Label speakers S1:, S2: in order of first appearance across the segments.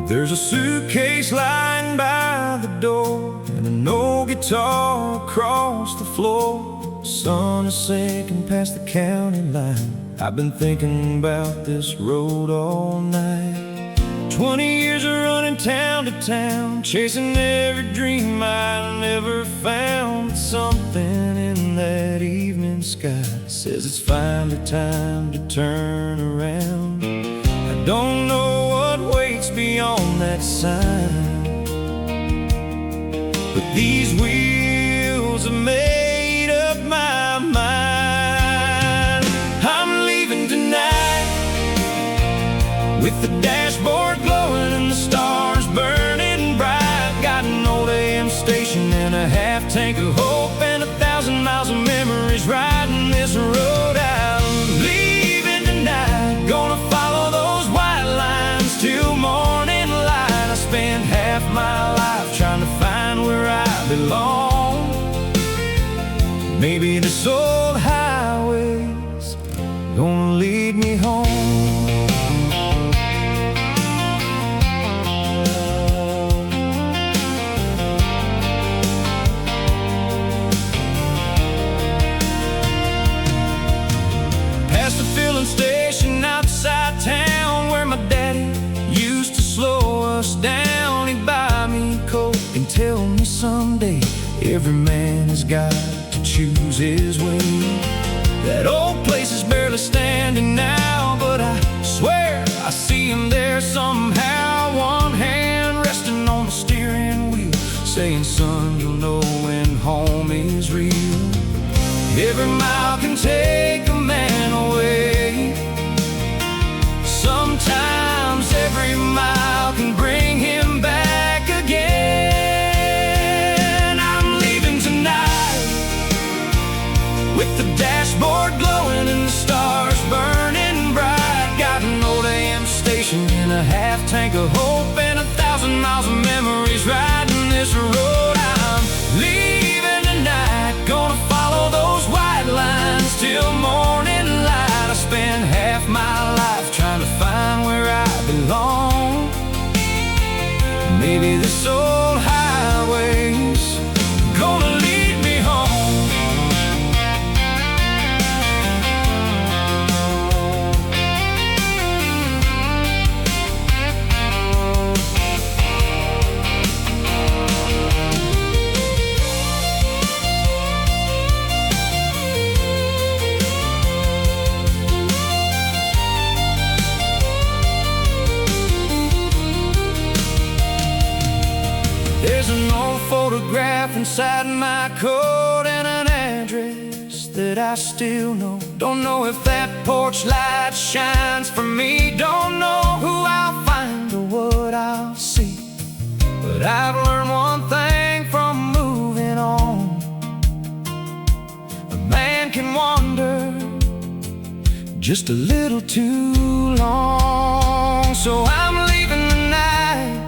S1: There's a suitcase lying by the door and an old guitar across the floor. The sun is sinking past the county line. I've been thinking about this road all night. 20 years of running town to town, chasing every dream I never found. But something in that evening sky says it's finally time to turn around. I don't know what waits beyond that sign, but these wheels have made up my mind. I'm leaving tonight with the dashboard glowing and the stars burning bright. Got an old AM station and a half tank of hope and 1,000 miles of memories riding this road out. Leaving tonight, gonna follow those white lines till morning light. I spent half my life trying to find where I belong. Maybe this old highway's gonna lead me home. Station outside town where my daddy used to slow us down. He'd buy me a Coke and tell me someday every man has got to choose his way. That old place is barely standing now, but I swear I see him there somehow. One hand resting on the steering wheel, saying, son, you'll know when home is real. Every mile can take a man away. Sometimes every mile can bring him back again. I'm leaving tonight with the dashboard glowing and the stars burning bright. Got an old AM station and a half tank of hope and 1,000 miles of memories riding this road. I'm leaving tonight, gonna follow those white lines till morning light. I spent half my life trying to find where I belong. Maybe this old highway's gonna lead me home. There's an old photograph inside my coat and an address that I still know. Don't know if that porch light shines for me. Don't know who I'll find or what I'll see. But I've learned one thing from moving on: a man can wander just a little too long. So I'm leaving tonight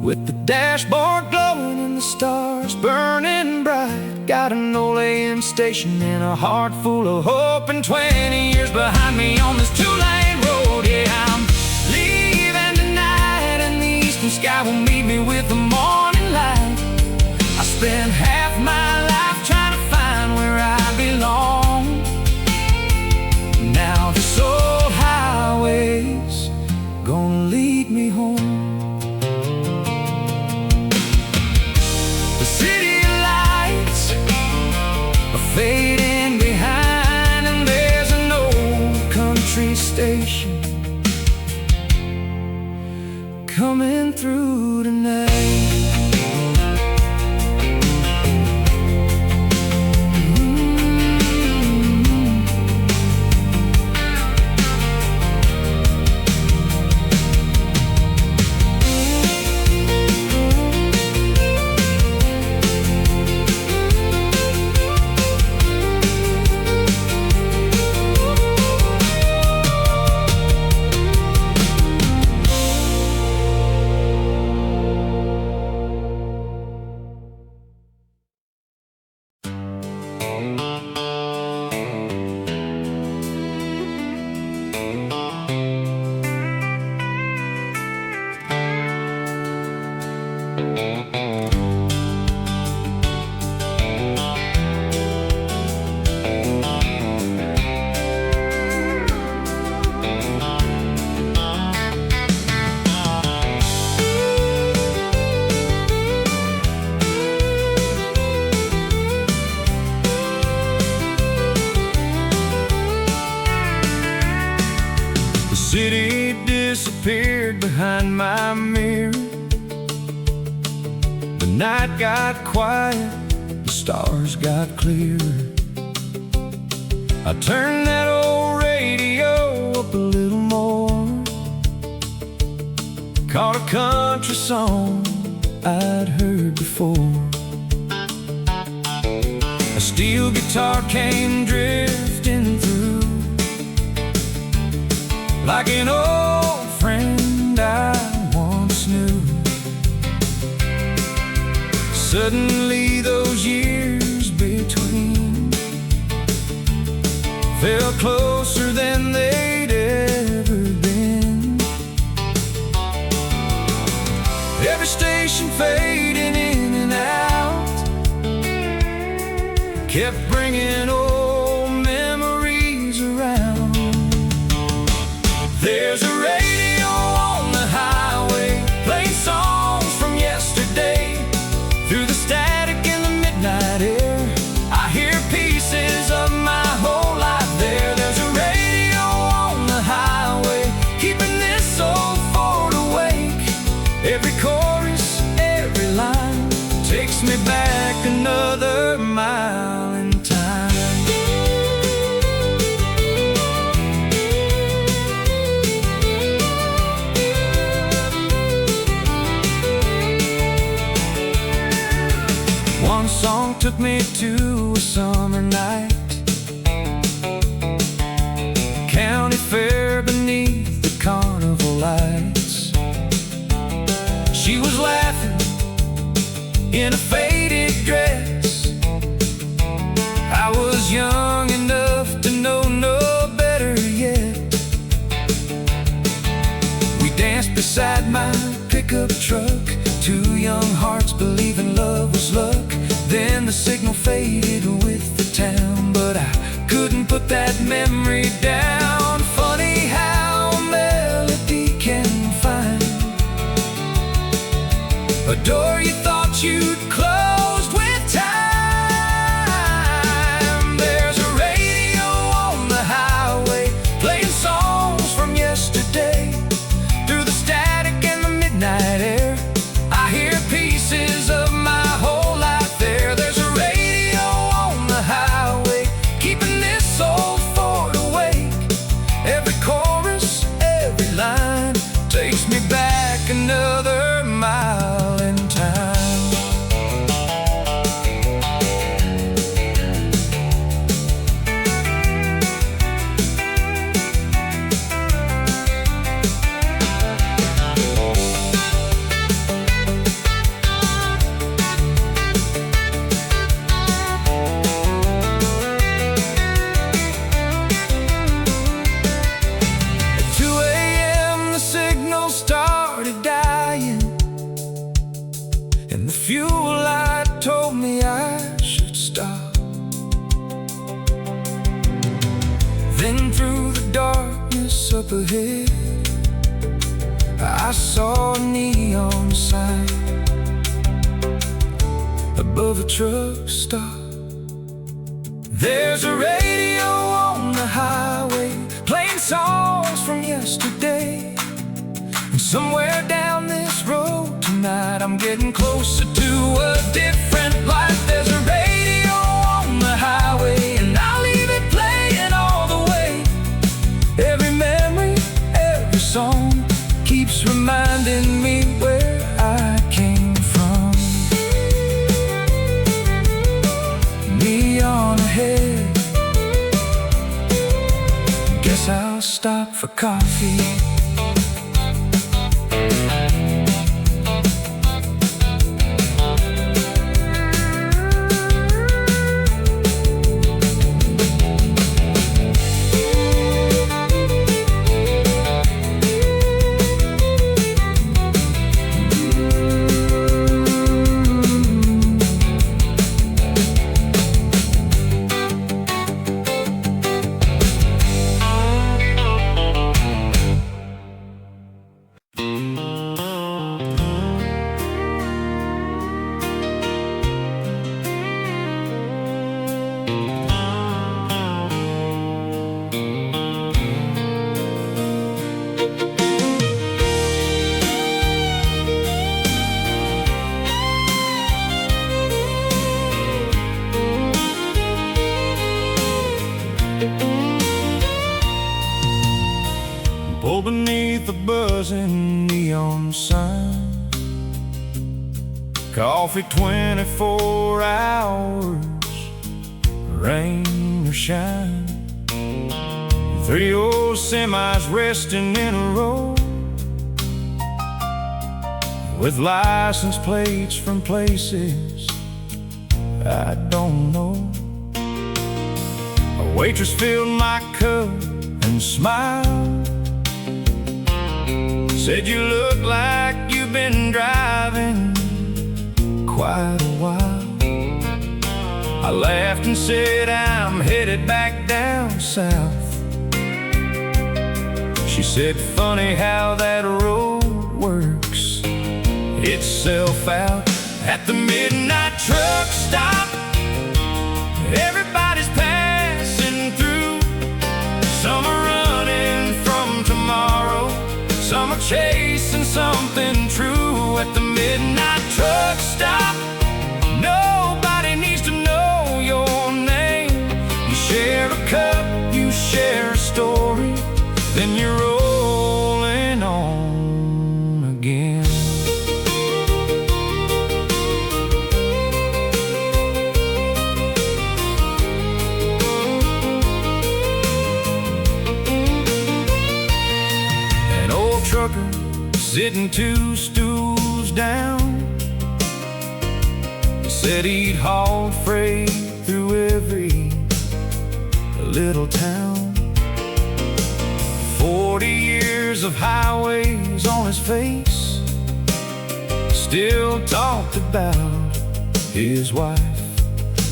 S1: with the dashboard glowing and the stars burning bright. Got an old AM station and a heart full of hope, and 20 years behind me on this two-lane road. Yeah, I'm leaving tonight, and the eastern sky will meet me with the morning light. I spent half my life trying to find where I belong. Now this old highway's gonna lead me home. Fading behind, and there's an old country station coming through tonight. disappeared behind my mirror. The night got quiet, the stars got clearer. I turned that old radio up a little more, caught a country song I'd heard before. A steel guitar came drifting through, like an old friend I once knew. Suddenly those years between felt closer than they'd ever been. Every station fading in and out kept bringing old memories around. There's a radio on the highway playing songs from yesterday. Through the static in the midnight air, I hear pieces of my whole life there. There's a radio on the highway keeping this old Ford awake. Every chorus, every line takes me back another mile in time. One song took me to a summer night, county fair beneath the carnival lights. She was laughing in a faded dress. I was young enough to know no better yet. We danced beside my pickup truck, two young hearts believing love was luck. Then the signal faded with the town, but I couldn't put that memory down. Funny how a melody can find a door you thought you'd closed with time. There's a radio on the highway playing songs from yesterday. Through the static and the midnight air, I hear pieces of my whole life there. There's a radio on the highway keeping this old Ford awake. Every chorus, every line takes me back another mile in time. And the fuel light told me I should stop. Then through the darkness up ahead, I saw a neon sign above a truck stop. There's a radio on the highway playing songs from yesterday. And somewhere down this road tonight, I'm getting closer to a different life. There's a radio on the highway, and I'll leave it playing all the way. Every memory, every song keeps reminding me where I came from. Neon ahead, guess I'll stop for coffee. and neon signs, coffee 24 hours, rain or shine. 3 old semis resting in a row, with license plates from places I don't know. A waitress filled my cup and smiled, said, "You look like you've been driving quite a while." I laughed and said, "I'm headed back down south." She said, "Funny how that road works itself out." At the midnight truck stop, everybody's passing through. Some are running from tomorrow, some are chasing something true. At the midnight truck stop, nobody needs to know your name. You share a cup, you share a story, then you're rolling on again. An old trucker sitting 2 stools down said he'd hauled freight through every little town. 40 years of highways on his face, still talked about his wife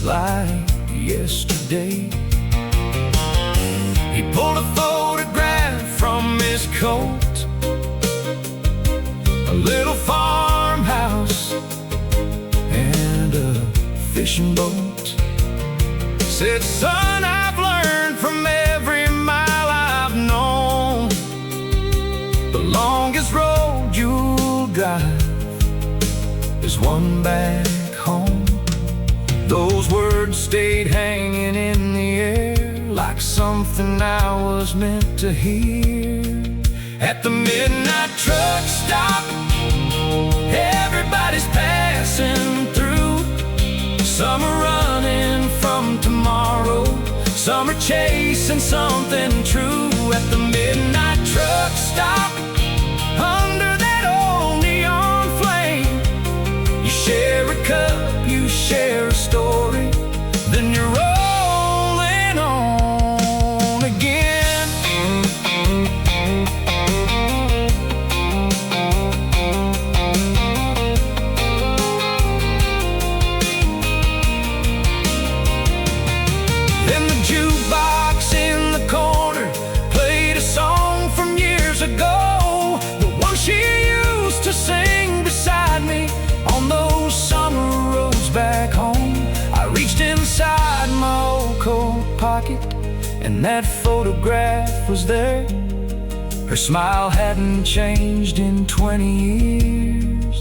S1: like yesterday. He pulled a photograph from his coat, a little farmhouse and a fishing boat. Said, "Son, I've learned from every mile I've known, the longest road you'll drive is one back home." Those words stayed hanging in the air like something I was meant to hear. At the midnight truck stop, everybody's passing through. Some are running from tomorrow, some are chasing something true. At the midnight truck stop, under that old neon flame, you share a cup, you share a story, then you're rolling on again. Then the jukebox in the corner played a song from years ago, the one she used to sing beside me on those summer roads back home. I reached inside my old coat pocket, and that photograph was there. Her smile hadn't changed in 20 years,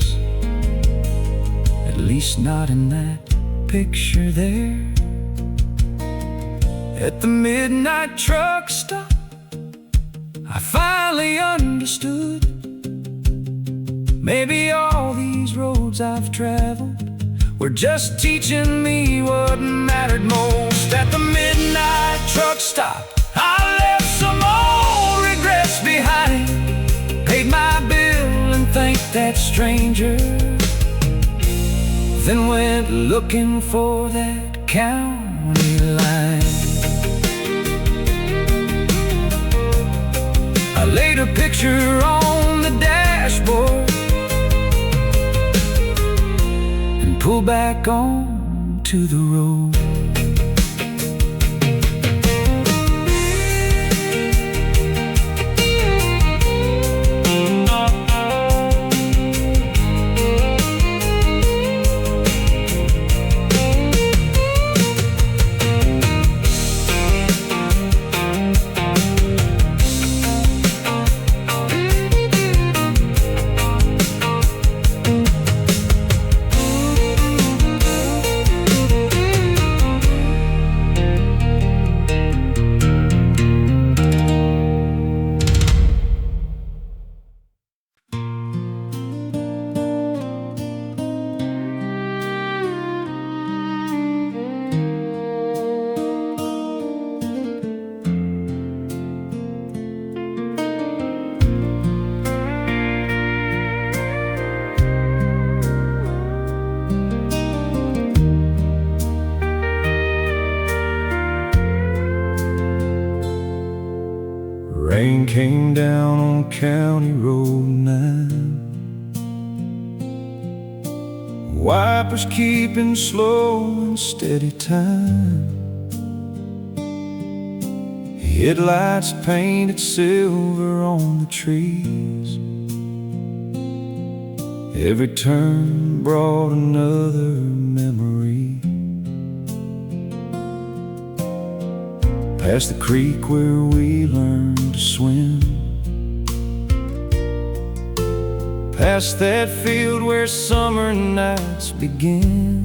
S1: at least not in that picture there. At the midnight truck stop, I finally understood. Maybe all these roads I've traveled were just teaching me what mattered most. At the midnight truck stop, I left some old regrets behind, paid my bill and thanked that stranger, then went looking for that county line. I laid a picture on the dashboard and pulled back on to the road. came down on County Road 9. Wipers keeping slow and steady time. Headlights painted silver on the trees. Every turn brought another memory. Past the creek where we learned to swim. Past that field where summer nights begin.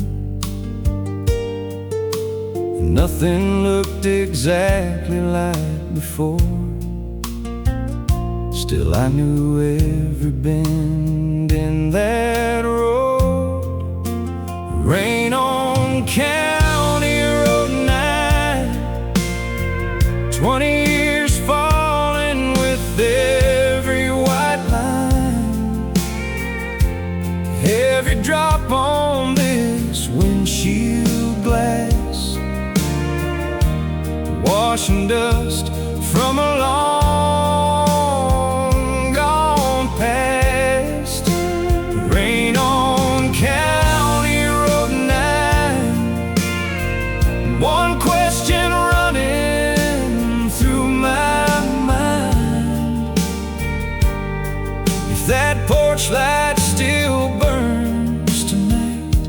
S1: Nothing looked exactly like before. Still I knew every bend in that road. Rain on County Road 9. 20 years falling with every white line. Every drop on this windshield glass, washing dust from a long gone past. Rain on County Road 9. One question running through my mind: if that porch light still burns tonight,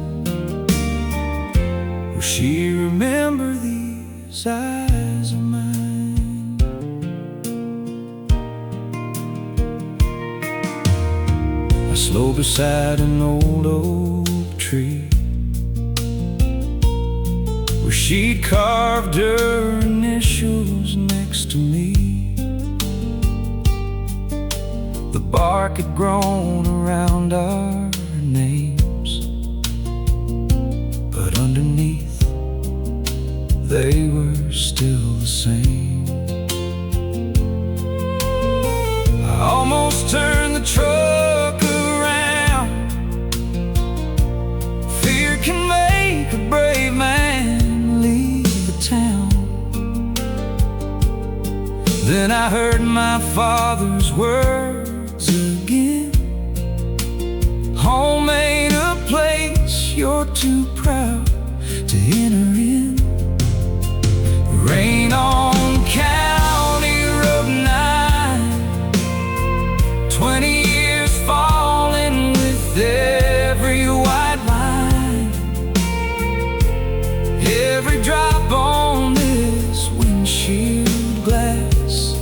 S1: will she remember these eyes of mine? I slow beside an old oak tree where she'd carved her initials next to me. The bark had grown around our names, but underneath they were still the same. I almost turned the truck around. Fear can make a brave man leave a town. Then I heard my father's words again: home ain't a place you're too proud to enter in. Rain on County Road 9. 20 years falling with every white line. Every drop on this windshield glass,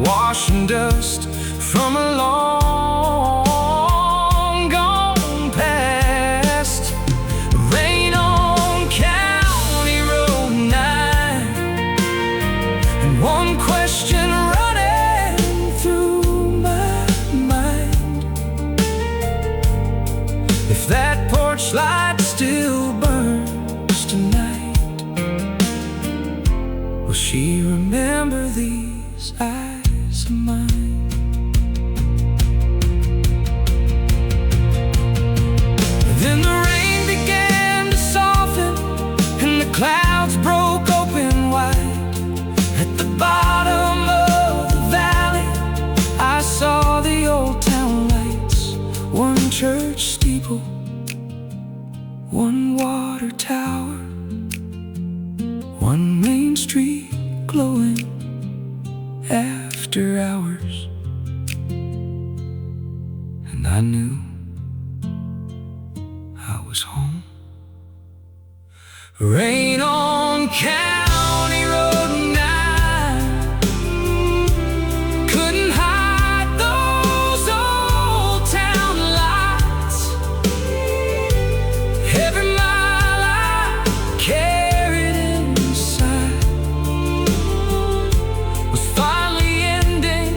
S1: washing dust from a long gone past. Rain on County Road 9. And one question running through my mind: if that porch light still burns tonight, will she remember these eyes of mine? Then the rain began to soften and the clouds broke open wide. At the bottom of the valley I saw the old town lights. One church steeple, one water tower, one main street glowing after hours. And I knew I was home. Rain on County Road 9. Couldn't hide those old town lights. Every mile I carried inside was finally ending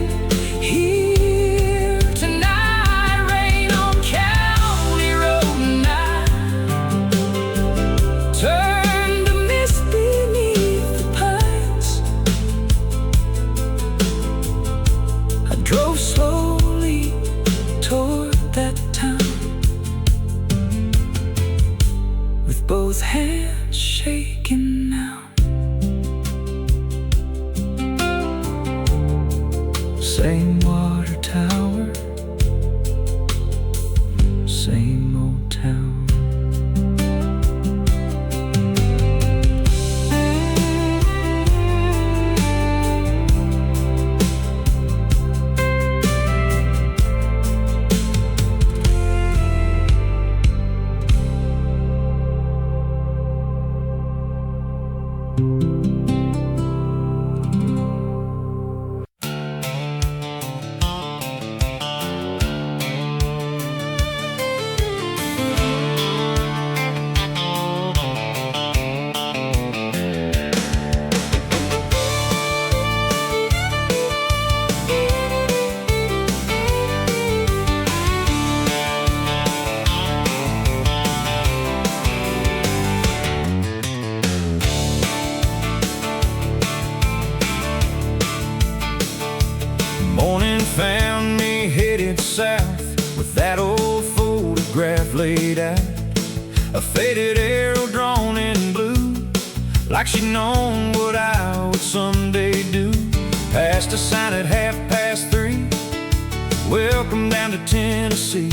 S1: here tonight. Rain on County Road 9. Turned to mist beneath the pines. I drove slowly toward that town, with both hands shaking now. water tower, same old town. Morning found me headed south with that old photograph laid out, a faded arrow drawn in blue, like she'd known what I would someday do. Passed a sign at 3:30, welcome down to Tennessee.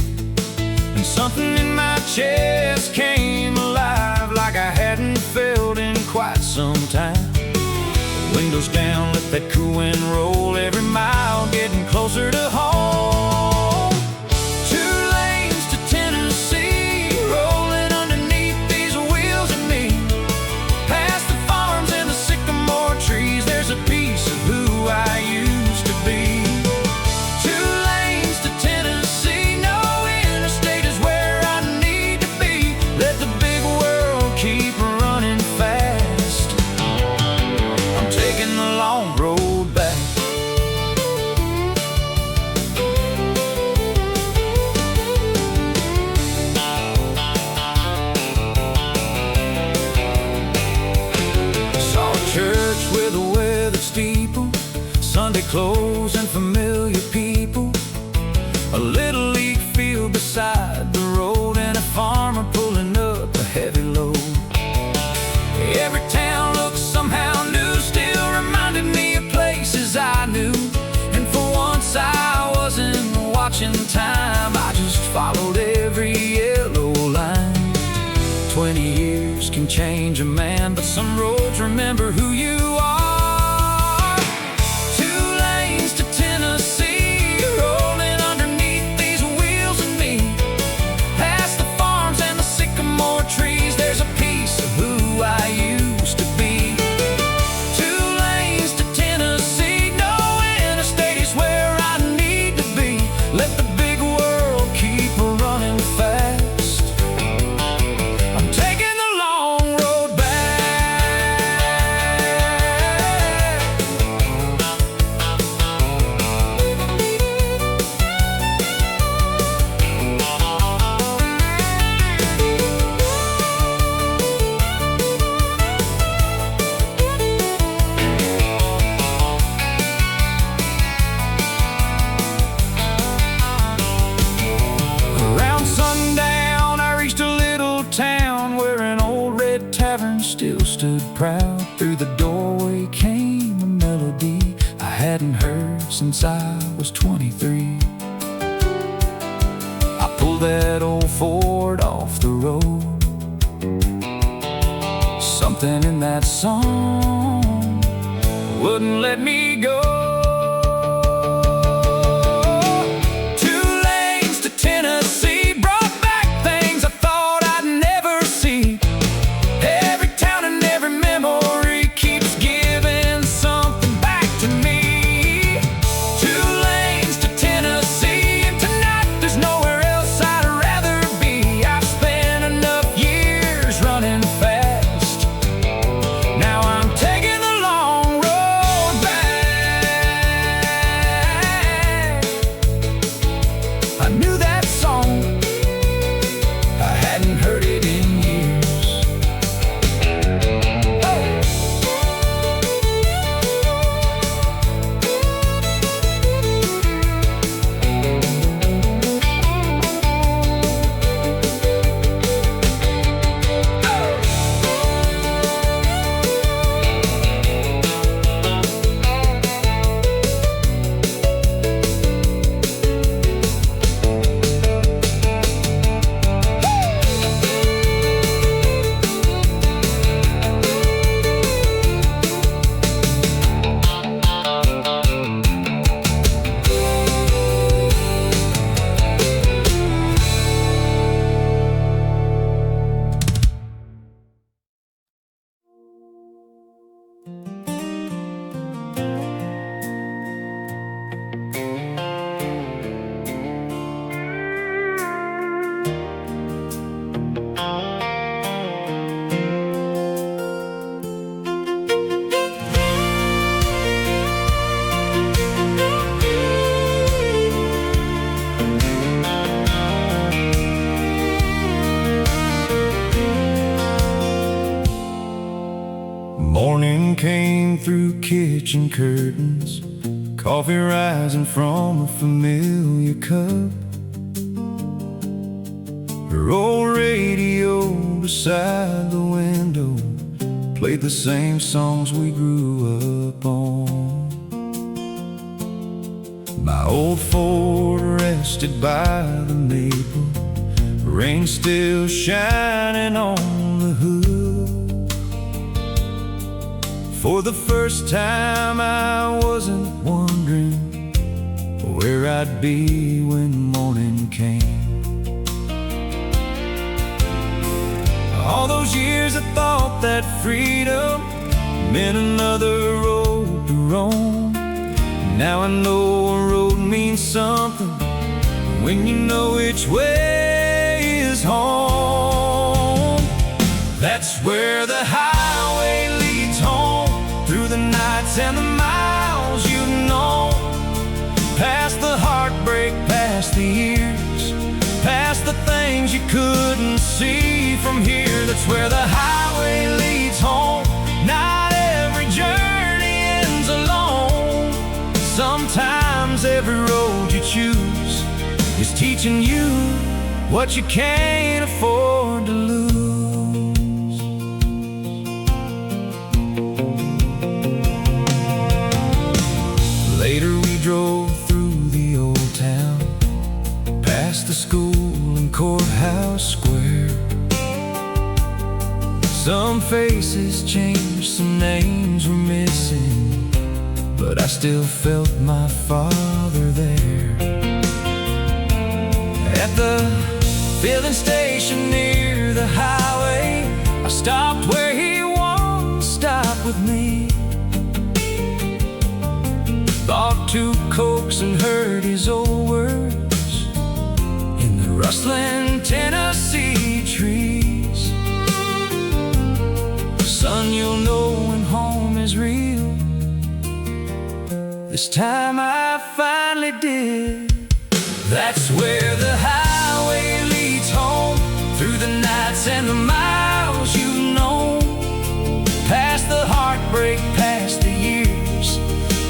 S1: And something in my chest came alive like I hadn't felt in quite some time. Windows down, let that cool wind roll, every mile getting closer to home. 2 lanes to Tennessee, rolling underneath these wheels of me. Past the farms and the sycamore trees, there's a piece of who I used to be. 2 lanes to Tennessee, no interstate is where I need to be. Let the big world keep running fast. I'm taking the long road back. Saw a church with a weathered steeple, Sunday clothes and familiar people, a little league field beside the road, and a farmer pulling up a heavy load. Every town looks somehow new, still reminded me of places I knew. And for once I wasn't watching time, I just followed every yellow line. 20 years can change a man, but some roads remember who you are. 2 lanes to Tennessee, rolling underneath these wheels of me. Past the farms and the sycamore trees, there's a piece of who I used to be. 2 lanes to Tennessee, no interstate is where I need to be. Let the big world keep running fast. I'm taking the long road back. Around sundown, I reached a little town where an old red tavern still stood proud. Through the doorway came a melody I hadn't heard since I was 23. I pulled that old Ford off the road. Something in that song wouldn't let me go. 2 lanes to Tennessee brought back things I thought I'd never see. Every town and every memory keeps giving something back to me. 2 lanes to Tennessee, and tonight there's nowhere else I'd rather be. I've spent enough years running fast. Now I'm taking the long road back. kitchen curtains, coffee rising from a familiar cup. Her old radio beside the window played the same songs we grew up on. My old Ford rested by the maple, rain still shining on the hood. For the first time I wasn't wondering where I'd be when morning came. All those years I thought that freedom meant another road to roam. Now I know a road means something when you know which way is home. That's where the highway leads home, through the nights and the miles you've known, past the heartbreak, past the years, past the things you couldn't see from here. That's where the highway leads home. Not every journey ends alone. Sometimes every road you choose is teaching you what you can't afford to lose. Later we drove through the old town, past the school and courthouse square. Some faces changed, some names were missing, but I still felt my father there. At the filling station near the highway, I stopped where he once stopped with me. Bought 2 Cokes and heard his old words in the rustling Tennessee trees. Son, you'll know when home is real. This time I finally did. That's where the highway leads home, through the nights and the miles you've known, past the heartbreak, past the years,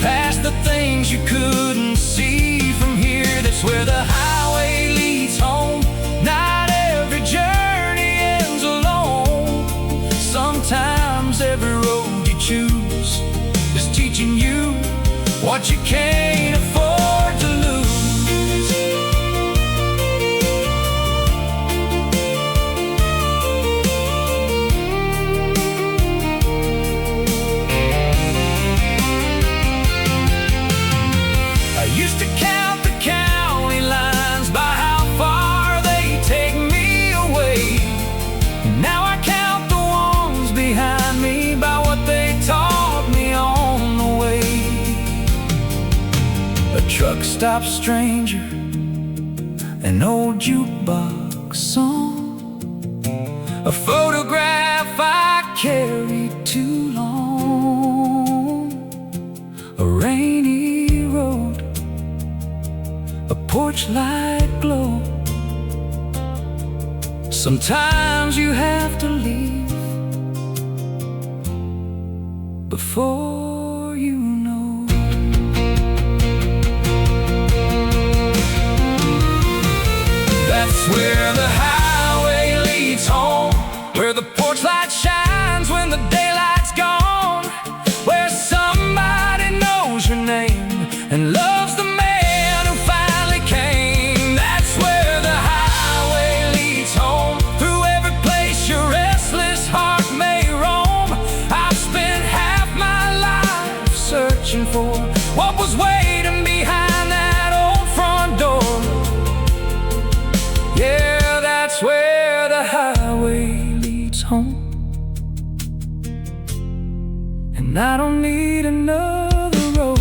S1: past the things you couldn't see from here. That's where the highway leads home. Not every journey ends alone. Sometimes every road you choose is teaching you what you can't afford to lose. I used to count the county lines by how far they take me away. Now I count the ones behind me by what they taught me on the way. A truck stop stranger, an old jukebox song, a photograph I carried too long, a rainy road, a porch light glow. Sometimes you have to leave before you know. That's where the highway leads home, where the porch light shines when the daylight's gone, where somebody knows your name and loves the man who finally came. That's where the highway leads home, through every place your restless heart may roam. I've spent half my life searching for what was waiting behind that old front door. Yeah, that's where the highway leads home, and I don't need another road.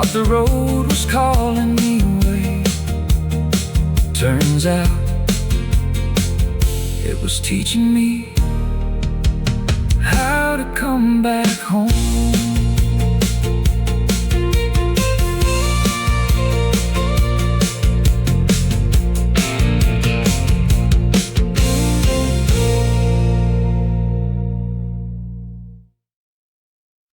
S1: Thought the road was calling me away. Turns out it was teaching me how to come back home.